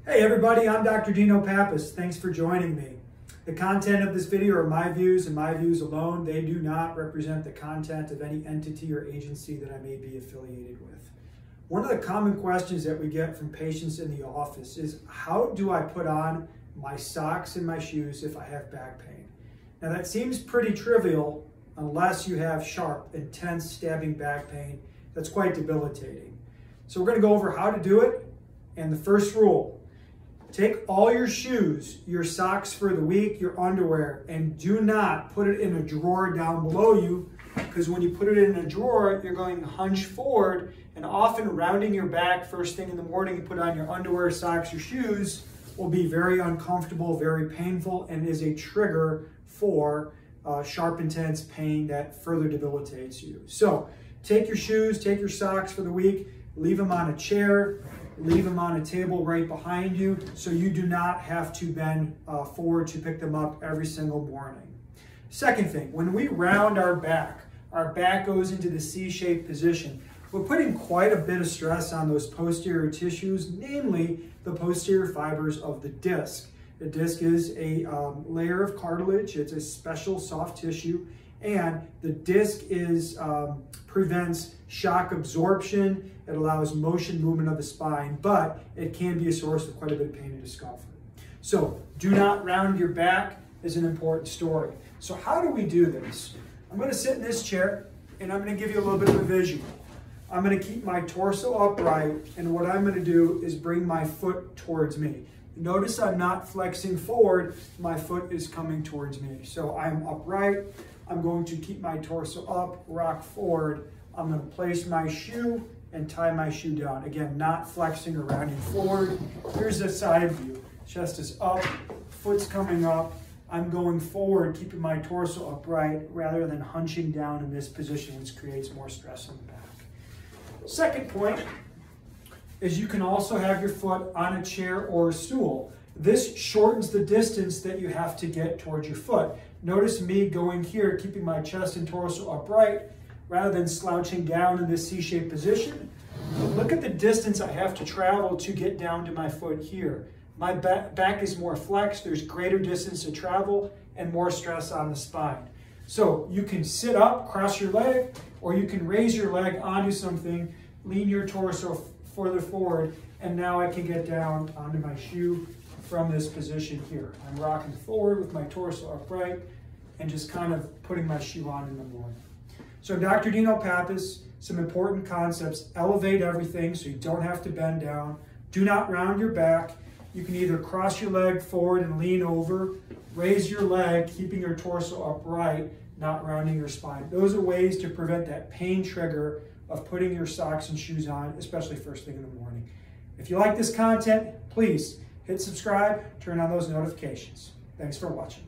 Hey everybody, I'm Dr. Dino Pappas. Thanks for joining me. The content of this video are my views and my views alone. They do not represent the content of any entity or agency that I may be affiliated with. One of the common questions that we get from patients in the office is, how do I put on my socks and my shoes if I have back pain? Now that seems pretty trivial unless you have sharp, intense, stabbing back pain that's quite debilitating. So we're going to go over how to do it. And the first rule: take all your shoes, your socks for the week, your underwear, and do not put it in a drawer down below you, because when you put it in a drawer, you're going to hunch forward, and often rounding your back first thing in the morning, you put on your underwear, socks, your shoes, will be very uncomfortable, very painful, and is a trigger for sharp, intense pain that further debilitates you. So take your shoes, take your socks for the week, leave them on a chair, leave them on a table right behind you so you do not have to bend forward to pick them up every single morning. Second thing, when we round our back goes into the C-shaped position. We're putting quite a bit of stress on those posterior tissues, namely the posterior fibers of the disc. The disc is a layer of cartilage. It's a special soft tissue, and the disc prevents shock absorption. It allows motion movement of the spine, but it can be a source of quite a bit of pain and discomfort. So do not round your back is an important story. So how do we do this? I'm going to sit in this chair and I'm going to give you a little bit of a visual. I'm going to keep my torso upright, and what I'm going to do is bring my foot towards me. Notice I'm not flexing forward, my foot is coming towards me. So I'm upright, I'm going to keep my torso up, rock forward. I'm going to place my shoe and tie my shoe down. Again, not flexing or rounding forward. Here's the side view. Chest is up, foot's coming up. I'm going forward, keeping my torso upright rather than hunching down in this position, which creates more stress on the back. Second point is you can also have your foot on a chair or a stool. This shortens the distance that you have to get towards your foot. Notice me going here, keeping my chest and torso upright, rather than slouching down in this C-shaped position. Look at the distance I have to travel to get down to my foot here. My back is more flexed, there's greater distance to travel and more stress on the spine. So you can sit up, cross your leg, or you can raise your leg onto something, lean your torso further forward, and now I can get down onto my shoe from this position here. I'm rocking forward with my torso upright and just kind of putting my shoe on in the morning. So Dr. Dino Pappas, some important concepts: elevate everything so you don't have to bend down. Do not round your back. You can either cross your leg forward and lean over, raise your leg, keeping your torso upright, not rounding your spine. Those are ways to prevent that pain trigger of putting your socks and shoes on, especially first thing in the morning. If you like this content, please hit subscribe, turn on those notifications. Thanks for watching.